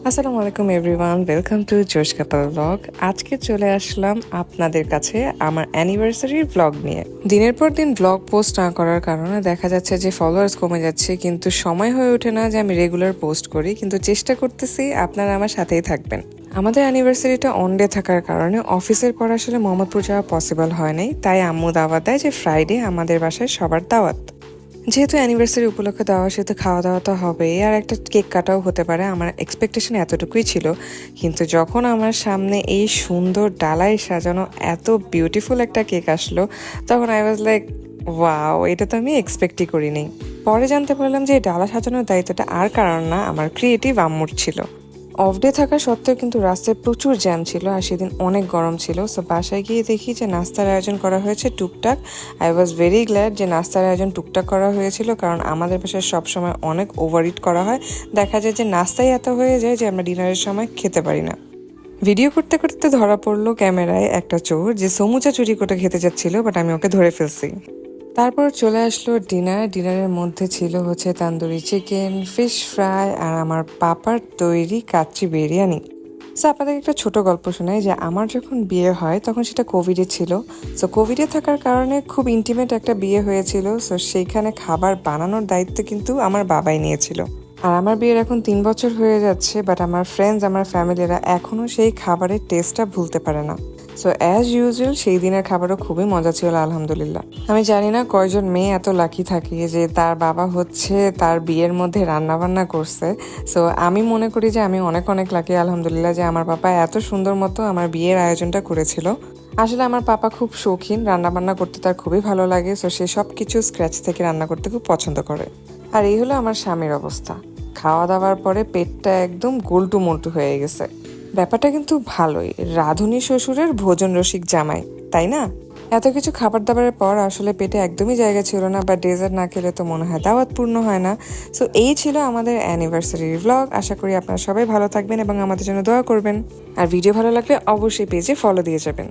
আসসালামু আলাইকুম everyone, welcome to জোশ কাপাল ব্লগ। আজকে চলে আসলাম আপনাদের কাছে আমার অ্যানিভার্সারির ব্লগ নিয়ে। দিনের পর দিন ব্লগ পোস্ট না করার কারণে দেখা যাচ্ছে যে ফলোয়ার্স কমে যাচ্ছে, কিন্তু সময় হয়ে ওঠে না যে আমি রেগুলার পোস্ট করি, কিন্তু চেষ্টা করতেছি আপনারা আমার সাথেই থাকবেন। আমাদের অ্যানিভার্সারিটা অন ডে থাকার কারণে অফিসের পর আসলে মোহাম্মদপুর যাওয়া পসিবল হয় নাই, তাই আম্মু দাওয়াত দেয় যে ফ্রাইডে আমাদের বাসায় সবার দাওয়াত। যেহেতু অ্যানিভার্সারি উপলক্ষে দেওয়া, সেহেতু খাওয়া দাওয়া তো হবে, আর একটা কেক কাটাও হতে পারে। আমার এক্সপেকটেশন এতটুকুই ছিল, কিন্তু যখন আমার সামনে এই সুন্দর ডালায় সাজানো এত বিউটিফুল একটা কেক আসলো, তখন আই ওয়াজ লাইক ওয়াও, এটা তো আমি এক্সপেক্টই করিনি। পরে জানতে পারলাম যে এই ডালা সাজানোর দায়িত্বটা আর কারণ না, আমার ক্রিয়েটিভ আম্মুর ছিল। অফ ডে থাকা সত্ত্বেও কিন্তু রাস্তায় প্রচুর জ্যাম ছিল, আর সেদিন অনেক গরম ছিল। সো বাসায় গিয়ে দেখি যে নাস্তার আয়োজন করা হয়েছে টুকটাক। আই ওয়াজ ভেরি গ্ল্যাড যে নাস্তার আয়োজন টুকটাক করা হয়েছিল, কারণ আমাদের বাসায় সবসময় অনেক ওভার ইট করা হয়। দেখা যায় যে নাস্তাই এত হয়ে যায় যে আমরা ডিনারের সময় খেতে পারি না। ভিডিও করতে করতে ধরা পড়লো ক্যামেরায় একটা চোর, যে সমুচা চুরি করে খেতে যাচ্ছিল, বাট আমি ওকে ধরে ফেলছি। তারপর চলে আসলো ডিনারের মধ্যে ছিল হচ্ছে তান্দুরি চিকেন, ফিশ ফ্রাই, আর আমার পাপার তৈরি কাচ্চি বিরিয়ানি। সো আপনাদের একটা ছোট গল্প শোনাই যে আমার যখন বিয়ে হয় তখন সেটা কোভিডে ছিল। সো কোভিডে থাকার কারণে খুব ইন্টিমেট একটা বিয়ে হয়েছিল। সো সেইখানে খাবার বানানোর দায়িত্ব কিন্তু আমার বাবাই নিয়েছিল। আর আমার বিয়ের এখন 3 বছর হয়ে যাচ্ছে, বাট আমার ফ্রেন্ডস, আমার ফ্যামিলিরা এখনও সেই খাবারের টেস্টটা ভুলতে পারে না। সো অ্যাজ ইউজুয়াল সেই দিনের খাবারও খুবই মজা ছিল, আলহামদুলিল্লাহ। আমি জানি না কয়জন মেয়ে এত লাকি থাকে যে তার বাবা হচ্ছে তার বিয়ের মধ্যে রান্না বান্না করছে। সো আমি মনে করি যে আমি অনেক অনেক লাকি, আলহামদুলিল্লাহ, যে আমার বাবা এত সুন্দর মতো আমার বিয়ের আয়োজনটা করেছিল। আসলে আমার পাপা খুব শৌখিন, রান্না বান্না করতে তার খুবই ভালো লাগে। সো সে সব কিছু স্ক্র্যাচ থেকে রান্না করতে খুব পছন্দ করে। আর এই হলো আমার স্বামীর অবস্থা। খাওয়া দাওয়ার পরে পেটটা একদম গোলটু মোল্টু হয়ে গেছে। ব্যাপারটা কিন্তু ভালোই, রাঁধুনি শ্বশুরের ভোজন রসিক জামাই, তাই না? এত কিছু খাবার দাবারের পর আসলে পেটে একদমই জায়গা ছিল না, বা ডেজার্ট না খেলে তো মনে হয় দাওয়াত পূর্ণ হয় না। সো এই ছিল আমাদের অ্যানিভার্সারির ব্লগ। আশা করি আপনারা সবাই ভালো থাকবেন এবং আমাদের জন্য দোয়া করবেন। আর ভিডিও ভালো লাগলে অবশ্যই পেজে ফলো দিয়ে যাবেন।